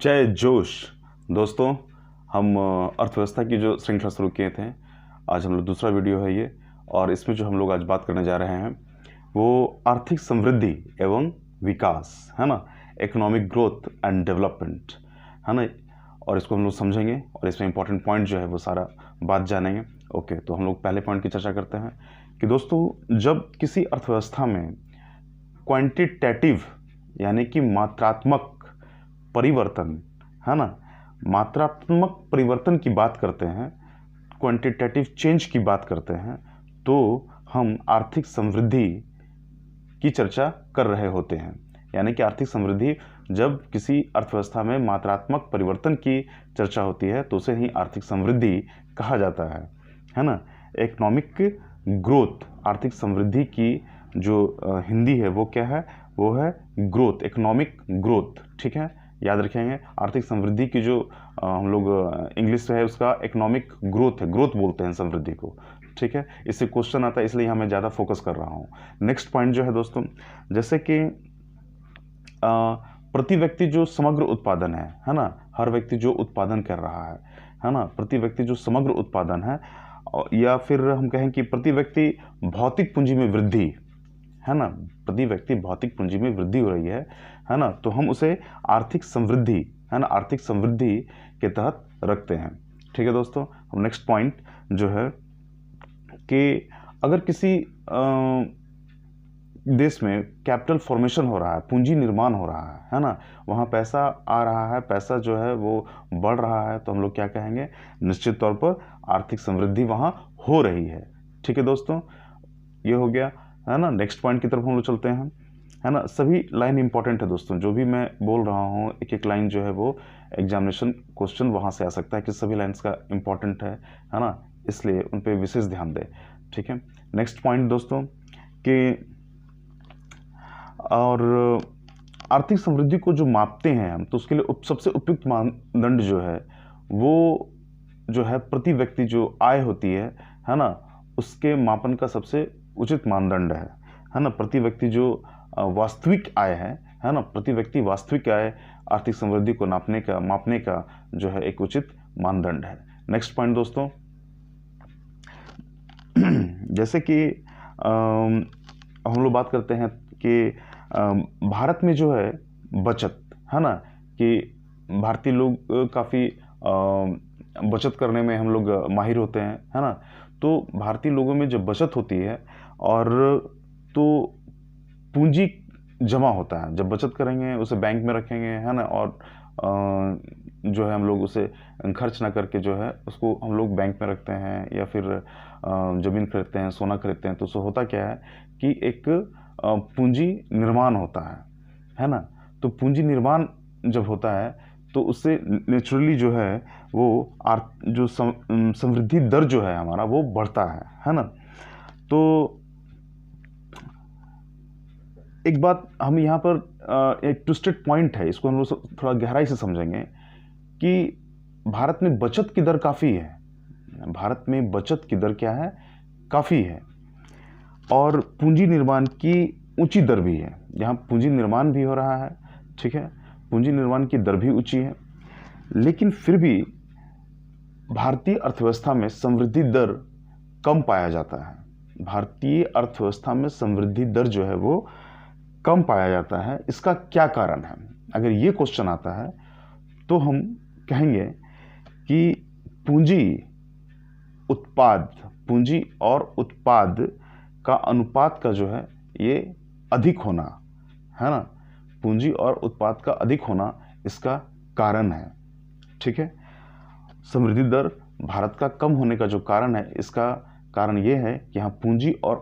जय जोश। दोस्तों, हम अर्थव्यवस्था की जो श्रृंखला शुरू किए थे, आज हम लोग दूसरा वीडियो है ये, और इसमें जो हम लोग आज बात करने जा रहे हैं वो आर्थिक समृद्धि एवं विकास है ना, इकोनॉमिक ग्रोथ एंड डेवलपमेंट है ना। और इसको हम लोग समझेंगे और इसमें इंपॉर्टेंट पॉइंट जो है वो सारा बात जानेंगे। ओके, तो हम लोग पहले पॉइंट की चर्चा करते हैं कि दोस्तों, जब किसी अर्थव्यवस्था में क्वांटिटेटिव यानी कि मात्रात्मक परिवर्तन है ना, मात्रात्मक परिवर्तन की बात करते हैं, क्वांटिटेटिव चेंज की बात करते हैं, तो हम आर्थिक समृद्धि की चर्चा कर रहे होते हैं। यानी कि आर्थिक समृद्धि, जब किसी अर्थव्यवस्था में मात्रात्मक परिवर्तन की चर्चा होती है तो उसे ही आर्थिक समृद्धि कहा जाता है ना। इकोनॉमिक ग्रोथ, आर्थिक समृद्धि की जो हिंदी है वो क्या है, वो है ग्रोथ, इकोनॉमिक ग्रोथ। ठीक है, याद रखेंगे। आर्थिक समृद्धि की जो हम लोग इंग्लिश है उसका इकोनॉमिक ग्रोथ है, ग्रोथ बोलते हैं समृद्धि को। ठीक है, इससे क्वेश्चन आता है, इसलिए यहाँ मैं ज़्यादा फोकस कर रहा हूँ। नेक्स्ट पॉइंट जो है दोस्तों, जैसे कि प्रति व्यक्ति जो समग्र उत्पादन है ना, हर व्यक्ति जो उत्पादन कर रहा है ना, प्रति व्यक्ति जो समग्र उत्पादन है, या फिर हम कहें कि प्रति व्यक्ति भौतिक पूंजी में वृद्धि है ना, प्रति व्यक्ति भौतिक पूंजी में वृद्धि हो रही है ना, तो हम उसे आर्थिक समृद्धि है ना, आर्थिक समृद्धि के तहत रखते हैं। ठीक है दोस्तों, हम नेक्स्ट पॉइंट जो है कि अगर किसी देश में कैपिटल फॉर्मेशन हो रहा है, पूंजी निर्माण हो रहा है ना, वहाँ पैसा आ रहा है, पैसा जो है वो बढ़ रहा है, तो हम लोग क्या कहेंगे, निश्चित तौर पर आर्थिक समृद्धि वहाँ हो रही है। ठीक है दोस्तों, ये हो गया है ना। नेक्स्ट पॉइंट की तरफ हम लोग चलते हैं है ना। सभी लाइन इंपॉर्टेंट है दोस्तों, जो भी मैं बोल रहा हूँ, एक एक लाइन जो है वो एग्जामिनेशन क्वेश्चन वहाँ से आ सकता है कि सभी लाइन्स का इंपॉर्टेंट है ना, इसलिए उन पर विशेष ध्यान दें। ठीक है, नेक्स्ट पॉइंट दोस्तों कि और आर्थिक समृद्धि को जो मापते हैं हम, तो उसके लिए सबसे उपयुक्त मानदंड जो है वो जो है प्रति व्यक्ति जो आय होती है ना, उसके मापन का सबसे उचित मानदंड है ना। प्रति व्यक्ति जो वास्तविक आय है ना, प्रति व्यक्ति वास्तविक आय आर्थिक समृद्धि को मापने का जो है एक उचित मानदंड है। नेक्स्ट पॉइंट दोस्तों, जैसे कि हम लोग बात करते हैं कि भारत में जो है बचत है ना, कि भारतीय लोग काफ़ी बचत करने में हम लोग माहिर होते हैं है ना। तो भारतीय लोगों में जब बचत होती है और तो पूंजी जमा होता है, जब बचत करेंगे उसे बैंक में रखेंगे है ना, और जो है हम लोग उसे खर्च ना करके जो है उसको हम लोग बैंक में रखते हैं, या फिर ज़मीन खरीदते हैं, सोना खरीदते हैं, तो उससे होता क्या है कि एक पूंजी निर्माण होता है ना। तो पूंजी निर्माण जब होता है तो उससे नेचुरली जो है वो जो समृद्धि दर जो है हमारा वो बढ़ता है ना। तो एक बात हम यहाँ पर एक ट्विस्टेड पॉइंट है, इसको हम लोग थोड़ा गहराई से समझेंगे कि भारत में बचत की दर काफ़ी है, भारत में बचत की दर क्या है, काफ़ी है, और पूंजी निर्माण की ऊंची दर भी है, यहाँ पूंजी निर्माण भी हो रहा है। ठीक है, पूंजी निर्माण की दर भी ऊंची है, लेकिन फिर भी भारतीय अर्थव्यवस्था में समृद्धि दर कम पाया जाता है। भारतीय अर्थव्यवस्था में समृद्धि दर जो है वो कम पाया जाता है, इसका क्या कारण है? अगर ये क्वेश्चन आता है तो हम कहेंगे कि पूंजी और उत्पाद का अनुपात का जो है ये अधिक होना है ना, पूंजी और उत्पाद का अधिक होना इसका कारण है। ठीक है, समृद्धि दर भारत का कम होने का जो कारण है, इसका कारण ये है कि यहाँ पूंजी और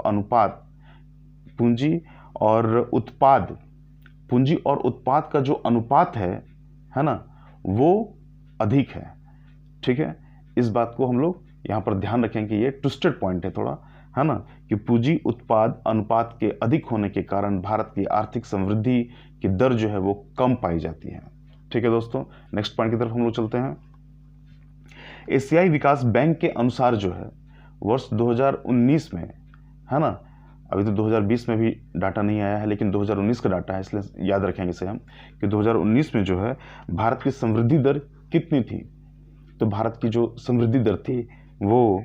उत्पाद का जो अनुपात है ना, वो अधिक है। ठीक है, इस बात को हम लोग यहाँ पर ध्यान रखें कि ये ट्विस्टेड पॉइंट है थोड़ा है ना, कि पूंजी उत्पाद अनुपात के अधिक होने के कारण भारत की आर्थिक समृद्धि की दर जो है वो कम पाई जाती है। ठीक है दोस्तों, नेक्स्ट पॉइंट की तरफ हम लोग चलते हैं। एशियाई विकास बैंक के अनुसार जो है वर्ष 2019 में है ना, अभी तो 2020 में भी डाटा नहीं आया है, लेकिन 2019 का डाटा है, इसलिए याद रखेंगे इसे हम कि 2019 में जो है भारत की समृद्धि दर कितनी थी। तो भारत की जो समृद्धि दर थी वो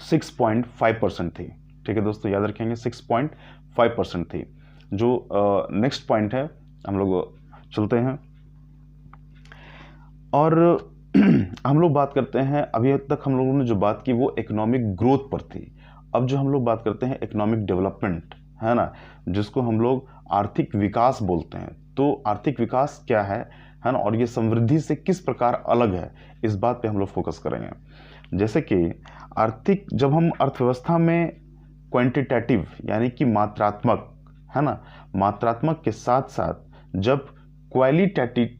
6.5% थी। ठीक है दोस्तों, याद रखेंगे 6.5% थी। जो नेक्स्ट पॉइंट है हम लोग चलते हैं और हम लोग बात करते हैं, अभी तक हम लोगों ने जो बात की वो इकोनॉमिक ग्रोथ पर थी। अब जो हम लोग बात करते हैं इकोनॉमिक डेवलपमेंट, है ना, जिसको हम लोग आर्थिक विकास बोलते हैं। तो आर्थिक विकास क्या है ना, और ये समृद्धि से किस प्रकार अलग है, इस बात पे हम लोग फोकस करेंगे। जैसे कि जब हम अर्थव्यवस्था में क्वांटिटेटिव यानी कि मात्रात्मक, है ना, मात्रात्मक के साथ साथ जब क्वालिटेटिव,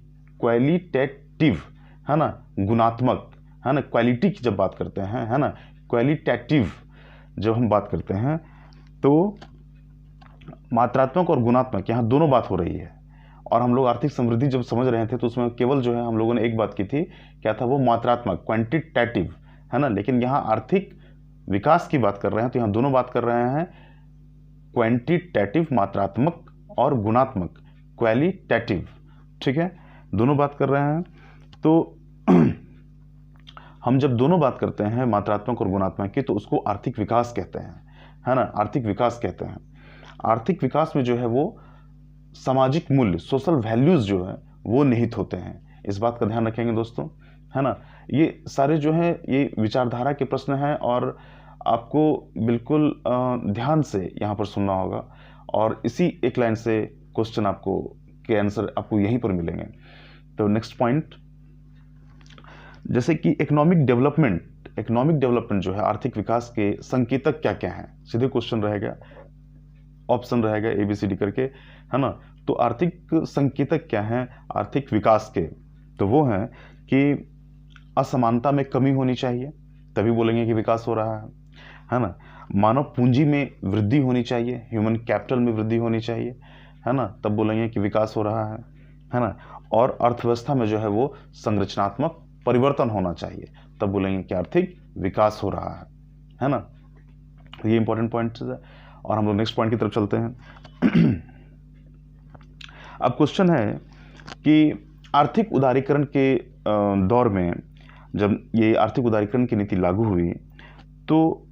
है ना, गुणात्मक, है ना, क्वालिटी की जब बात करते हैं, है ना, क्वालिटेटिव जब हम बात करते हैं, तो मात्रात्मक और गुणात्मक यहाँ दोनों बात हो रही है। और हम लोग आर्थिक समृद्धि जब समझ रहे थे तो उसमें केवल जो है हम लोगों ने एक बात की थी, क्या था वो, मात्रात्मक, क्वांटिटेटिव, है ना। लेकिन यहाँ आर्थिक विकास की बात कर रहे हैं तो यहाँ दोनों बात कर रहे हैं, क्वांटिटेटिव मात्रात्मक और गुणात्मक क्वालिटेटिव। ठीक है, दोनों बात कर रहे हैं। तो हम जब दोनों बात करते हैं मात्रात्मक और गुणात्मक की, तो उसको आर्थिक विकास कहते हैं, है ना, आर्थिक विकास कहते हैं। आर्थिक विकास में जो है वो सामाजिक मूल्य, सोशल वैल्यूज जो है वो निहित होते हैं। इस बात का ध्यान रखेंगे दोस्तों, है ना। ये सारे जो है ये विचारधारा के प्रश्न हैं और आपको बिल्कुल ध्यान से यहाँ पर सुनना होगा और इसी एक लाइन से क्वेश्चन आपको के आंसर आपको यहीं पर मिलेंगे। तो नेक्स्ट पॉइंट, जैसे कि इकोनॉमिक डेवलपमेंट जो है आर्थिक विकास के संकेतक क्या क्या हैं, सीधे क्वेश्चन रहेगा, ऑप्शन रहेगा ABCD करके, है ना। तो आर्थिक संकेतक क्या हैं आर्थिक विकास के, तो वो हैं कि असमानता में कमी होनी चाहिए, तभी बोलेंगे कि विकास हो रहा है ना। मानव पूंजी में वृद्धि होनी चाहिए, ह्यूमन कैपिटल में वृद्धि होनी चाहिए, है ना, तब बोलेंगे कि विकास हो रहा है ना। और अर्थव्यवस्था में जो है वो संरचनात्मक परिवर्तन होना चाहिए, तब बोलेंगे कि आर्थिक विकास हो रहा है ना। ये इंपॉर्टेंट पॉइंट्स है और हम लोग नेक्स्ट पॉइंट की तरफ चलते हैं। अब क्वेश्चन है कि आर्थिक उदारीकरण के दौर में जब ये आर्थिक उदारीकरण की नीति लागू हुई तो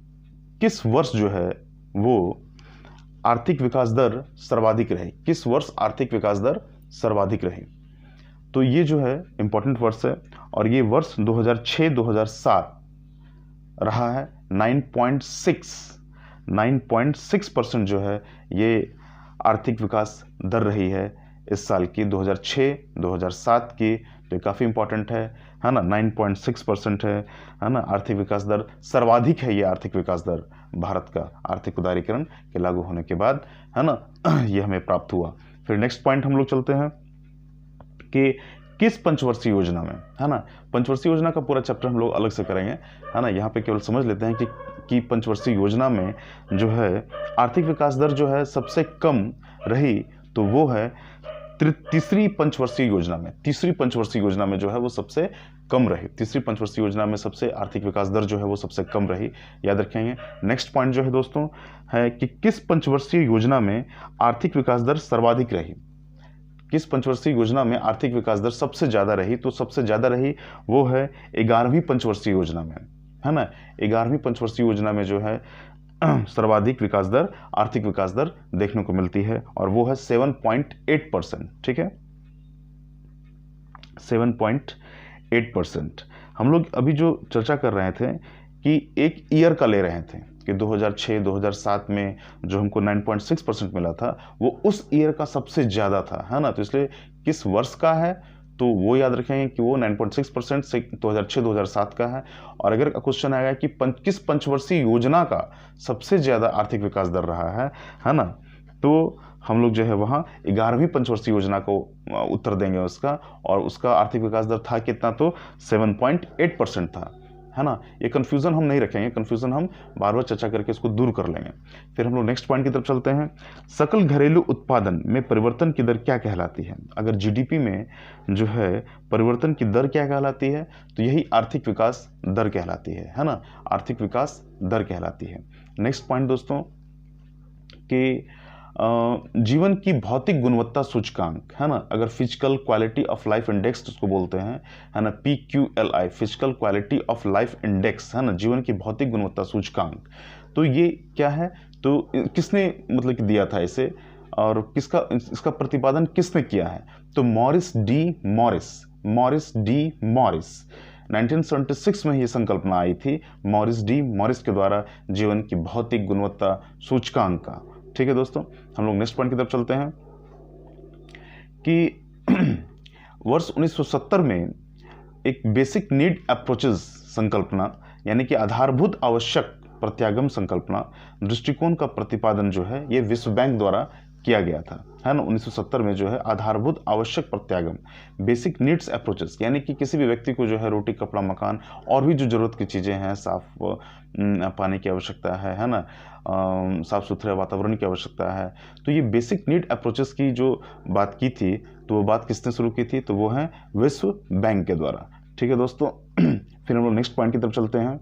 किस वर्ष जो है वो आर्थिक विकास दर सर्वाधिक रही, किस वर्ष आर्थिक विकास दर सर्वाधिक रही। तो ये जो है इंपॉर्टेंट वर्ष है और ये वर्ष 2006-2007 रहा है। 9.6% जो है ये आर्थिक विकास दर रही है इस साल की 2006-2007 की, तो काफ़ी इंपॉर्टेंट है ना। 9.6% है ना आर्थिक विकास दर, सर्वाधिक है ये आर्थिक विकास दर भारत का आर्थिक उदारीकरण के लागू होने के बाद, है ना, ये हमें प्राप्त हुआ। फिर नेक्स्ट पॉइंट हम लोग चलते हैं कि किस पंचवर्षीय योजना में, है ना, पंचवर्षीय योजना का पूरा चैप्टर हम लोग अलग से करेंगे, है ना। यहाँ पे केवल समझ लेते हैं कि पंचवर्षीय योजना में जो है आर्थिक विकास दर जो है सबसे कम रही, तो वो है तीसरी पंचवर्षीय योजना में। तीसरी पंचवर्षीय योजना में जो है वो सबसे कम रही, तीसरी पंचवर्षीय योजना में सबसे आर्थिक विकास दर जो है वो सबसे कम रही, याद रखेंगे। नेक्स्ट पॉइंट जो है दोस्तों है कि किस पंचवर्षीय योजना में आर्थिक विकास दर सर्वाधिक रही, किस पंचवर्षीय योजना में आर्थिक विकास दर सबसे ज्यादा रही, तो सबसे ज्यादा रही वो है 11वीं पंचवर्षीय योजना में, है ना। 11वीं पंचवर्षीय योजना में जो है सर्वाधिक विकास दर, आर्थिक विकास दर देखने को मिलती है और वो है 7.8%। ठीक है, 7.8%। हम लोग अभी जो चर्चा कर रहे थे कि एक ईयर का ले रहे थे कि 2006-2007 में जो हमको 9.6% मिला था वो उस ईयर का सबसे ज़्यादा था, है ना। तो इसलिए किस वर्ष का है तो वो याद रखेंगे कि वो 9.6% से 2006-2007 का है। और अगर क्वेश्चन आएगा कि किस पंचवर्षीय योजना का सबसे ज़्यादा आर्थिक विकास दर रहा है ना, तो हम लोग जो है वहाँ 11वीं पंचवर्षीय योजना को उत्तर देंगे उसका, और उसका आर्थिक विकास दर था कितना, तो 7.8% था, है ना। ये कंफ्यूजन हम नहीं रखेंगे, कंफ्यूजन हम बार बार चर्चा करके इसको दूर कर लेंगे। फिर हम लोग नेक्स्ट पॉइंट की तरफ चलते हैं। सकल घरेलू उत्पादन में परिवर्तन की दर क्या कहलाती है। अगर जीडीपी में जो है परिवर्तन की दर क्या कहलाती है, तो यही आर्थिक विकास दर कहलाती है ना, आर्थिक विकास दर कहलाती है। नेक्स्ट पॉइंट दोस्तों, कि जीवन की भौतिक गुणवत्ता सूचकांक, है ना, अगर physical quality of life index उसको बोलते हैं, है ना, PQLI, physical quality of life index, है ना, जीवन की भौतिक गुणवत्ता सूचकांक। तो ये क्या है, तो किसने मतलब कि दिया था इसे, और इसका प्रतिपादन किसने किया है, तो मॉरिस डी मॉरिस 1976 में ये संकल्पना आई थी मॉरिस डी मॉरिस के द्वारा जीवन की भौतिक गुणवत्ता सूचकांक का। ठीक है दोस्तों, हम लोग नेक्स्ट पॉइंट की तरफ चलते हैं कि वर्ष 1970 में एक बेसिक नीड अप्रोचेस संकल्पना, यानी कि आधारभूत आवश्यक प्रत्यागम संकल्पना दृष्टिकोण का प्रतिपादन जो है ये विश्व बैंक द्वारा किया गया था, है ना। 1970 में जो है आधारभूत आवश्यक प्रत्यागम, बेसिक नीड्स अप्रोचेस, यानी कि किसी भी व्यक्ति को जो है रोटी, कपड़ा, मकान और भी जो जरूरत की चीज़ें हैं, साफ पानी की आवश्यकता है ना, साफ सुथरे वातावरण की आवश्यकता है। तो ये बेसिक नीड अप्रोचेस की जो बात की थी, तो वो बात किसने शुरू की थी, तो वो है विश्व बैंक के द्वारा। ठीक है दोस्तों, फिर हम लोग नेक्स्ट पॉइंट की तरफ चलते हैं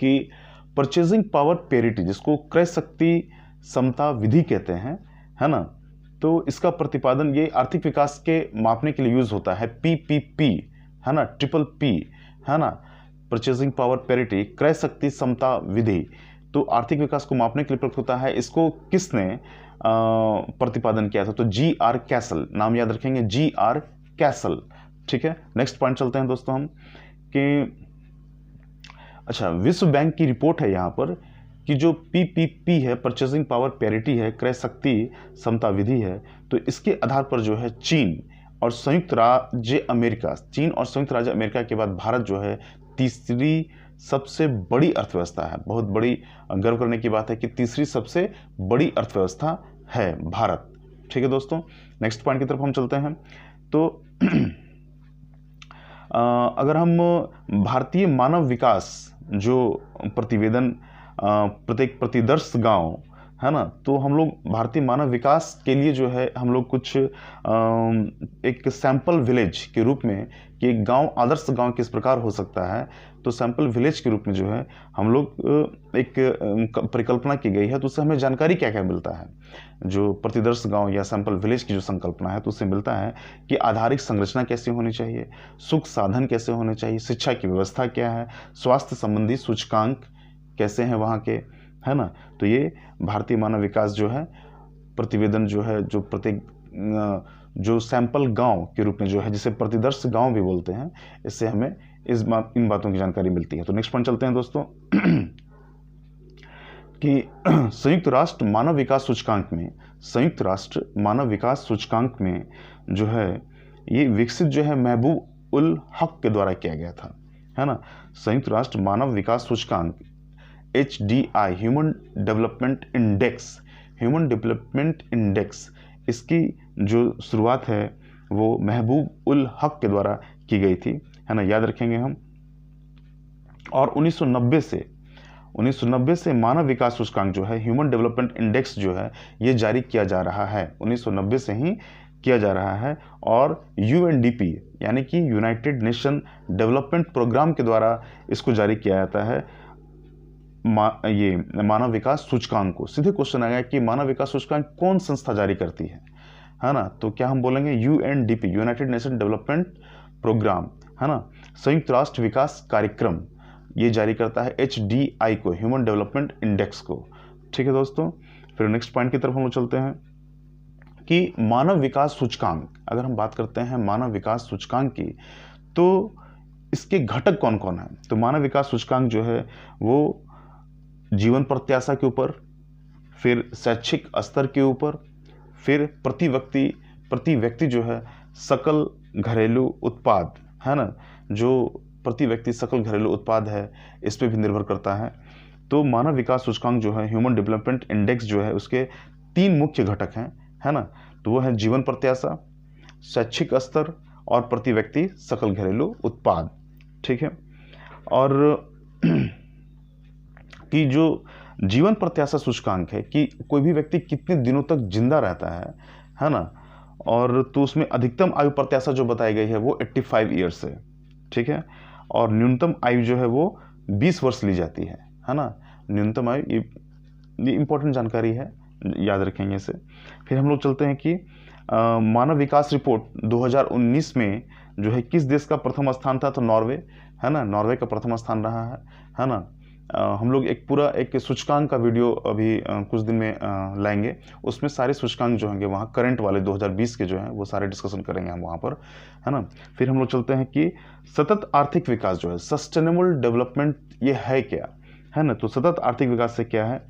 कि परचेजिंग पावर पेरिटी, जिसको क्रय शक्ति समता विधि कहते हैं, है ना, तो इसका प्रतिपादन ये आर्थिक विकास के मापने के लिए यूज होता है, PPP, है ना, PPP, है ना, परचेजिंग पावर पेरिटी, क्रय शक्ति समता विधि, तो आर्थिक विकास को मापने के लिए प्रयुक्त होता है। इसको किसने प्रतिपादन किया था, तो GR कैसल, नाम याद रखेंगे, GR कैसल। ठीक है, नेक्स्ट पॉइंट चलते हैं दोस्तों हम कि अच्छा, विश्व बैंक की रिपोर्ट है यहाँ पर कि जो PPP है, परचेजिंग पावर पैरिटी है, क्रय शक्ति समता विधि है, तो इसके आधार पर जो है चीन और संयुक्त राज्य अमेरिका के बाद भारत जो है तीसरी सबसे बड़ी अर्थव्यवस्था है। बहुत बड़ी गर्व करने की बात है कि तीसरी सबसे बड़ी अर्थव्यवस्था है भारत। ठीक है दोस्तों, नेक्स्ट पॉइंट की तरफ हम चलते हैं। तो अगर हम भारतीय मानव विकास जो प्रतिवेदन प्रत्येक प्रतिदर्श गांव, है ना, तो हम लोग भारतीय मानव विकास के लिए जो है हम लोग कुछ एक सैंपल विलेज के रूप में कि एक गांव आदर्श गांव किस प्रकार हो सकता है, तो सैंपल विलेज के रूप में जो है हम लोग एक परिकल्पना की गई है। तो उससे हमें जानकारी क्या क्या मिलता है, जो प्रतिदर्श गांव या सैंपल विलेज की जो संकल्पना है, तो उससे मिलता है कि आधारिक संरचना कैसी होनी चाहिए, सुख साधन कैसे होने चाहिए, शिक्षा की व्यवस्था क्या है, स्वास्थ्य संबंधी सूचकांक कैसे हैं वहाँ के, है ना। तो ये भारतीय मानव विकास जो है प्रतिवेदन जो है, जो प्रत्येक जो सैंपल गांव के रूप में जो है, जिसे प्रतिदर्श गांव भी बोलते हैं, इससे हमें इन बातों की जानकारी मिलती है। तो नेक्स्ट पॉइंट चलते हैं दोस्तों कि संयुक्त राष्ट्र मानव विकास सूचकांक में जो है ये विकसित जो है महबूब उल हक के द्वारा किया गया था, है ना। संयुक्त राष्ट्र मानव विकास सूचकांक HDI, ह्यूमन डेवलपमेंट इंडेक्स, इसकी जो शुरुआत है वो महबूब उल हक के द्वारा की गई थी, है ना, याद रखेंगे हम। और 1990 से मानव विकास सूचकांक जो है, ह्यूमन डेवलपमेंट इंडेक्स जो है, ये जारी किया जा रहा है, 1990 से ही किया जा रहा है। और UNDP यानी कि यूनाइटेड नेशन डेवलपमेंट प्रोग्राम के द्वारा इसको जारी किया जाता है, ये मानव विकास सूचकांक को। सीधे क्वेश्चन आएगा कि मानव विकास सूचकांक कौन संस्था जारी करती है ना, तो क्या हम बोलेंगे UNDP, united nation development programme, है ना। संयुक्त राष्ट्र विकास कार्यक्रम ये जारी करता है HDI को, ह्यूमन डेवलपमेंट इंडेक्स को। ठीक है दोस्तों, फिर नेक्स्ट पॉइंट की तरफ हम लोग चलते हैं कि मानव विकास सूचकांक, अगर हम बात करते हैं मानव विकास सूचकांक की, तो इसके घटक कौन कौन है। तो मानव विकास सूचकांक जो है वो जीवन प्रत्याशा के ऊपर, फिर शैक्षिक स्तर के ऊपर, फिर प्रति व्यक्ति जो है सकल घरेलू उत्पाद, है ना, जो प्रति व्यक्ति सकल घरेलू उत्पाद है, इस पे भी निर्भर करता है। तो मानव विकास सूचकांक जो है, ह्यूमन डेवलपमेंट इंडेक्स जो है, उसके 3 मुख्य घटक हैं, है ना। तो वो है जीवन प्रत्याशा, शैक्षिक स्तर और प्रति व्यक्ति सकल घरेलू उत्पाद। ठीक है, और कि जो जीवन प्रत्याशा सूचकांक है कि कोई भी व्यक्ति कितने दिनों तक जिंदा रहता है ना, और तो उसमें अधिकतम आयु प्रत्याशा जो बताई गई है वो 85 ईयर्स है। ठीक है, और न्यूनतम आयु जो है वो 20 वर्ष ली जाती है ना। न्यूनतम आयु ये इम्पोर्टेंट जानकारी है, याद रखेंगे इसे। फिर हम लोग चलते हैं कि मानव विकास रिपोर्ट 2019 में जो है किस देश का प्रथम स्थान था, तो नॉर्वे है ना, नॉर्वे का प्रथम स्थान रहा है ना। हम लोग एक पूरा एक सूचकांक का वीडियो अभी कुछ दिन में लाएंगे, उसमें सारे सूचकांक जो होंगे वहाँ करंट वाले 2020 के जो हैं वो सारे डिस्कशन करेंगे हम वहाँ पर, है ना। फिर हम लोग चलते हैं कि सतत आर्थिक विकास जो है, सस्टेनेबल डेवलपमेंट, ये है क्या, है ना। तो सतत आर्थिक विकास से क्या है,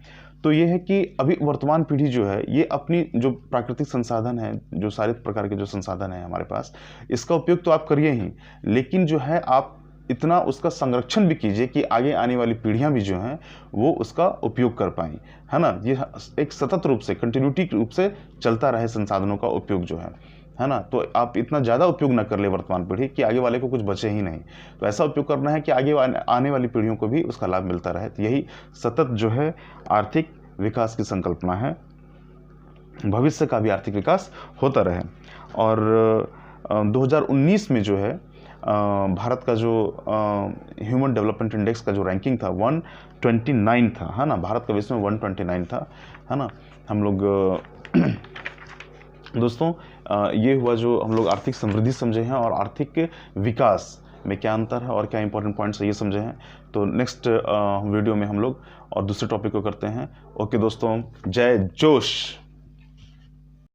तो ये है कि अभी वर्तमान पीढ़ी जो है ये अपनी जो प्राकृतिक संसाधन है, जो सारे प्रकार के जो संसाधन है हमारे पास, इसका उपयोग तो आप करिए ही, लेकिन जो है आप इतना उसका संरक्षण भी कीजिए कि आगे आने वाली पीढ़ियां भी जो हैं वो उसका उपयोग कर पाएं, है ना। ये एक सतत रूप से, कंटिन्यूटी रूप से चलता रहे संसाधनों का उपयोग जो है ना। तो आप इतना ज़्यादा उपयोग ना कर ले वर्तमान पीढ़ी कि आगे वाले को कुछ बचे ही नहीं, तो ऐसा उपयोग करना है कि आगे आने वाली पीढ़ियों को भी उसका लाभ मिलता रहे। तो यही सतत जो है आर्थिक विकास की संकल्पना है, भविष्य का भी आर्थिक विकास होता रहे। और 2019 में जो है भारत का जो ह्यूमन डेवलपमेंट इंडेक्स का जो रैंकिंग था 129 था, है ना। भारत का विश्व में 129 था, है ना। हम लोग दोस्तों ये हुआ जो हम लोग आर्थिक समृद्धि समझे हैं और आर्थिक विकास में क्या अंतर है और क्या इंपॉर्टेंट पॉइंट्स है ये समझे हैं। तो नेक्स्ट वीडियो में हम लोग और दूसरे टॉपिक को करते हैं। ओके दोस्तों, जय जोश।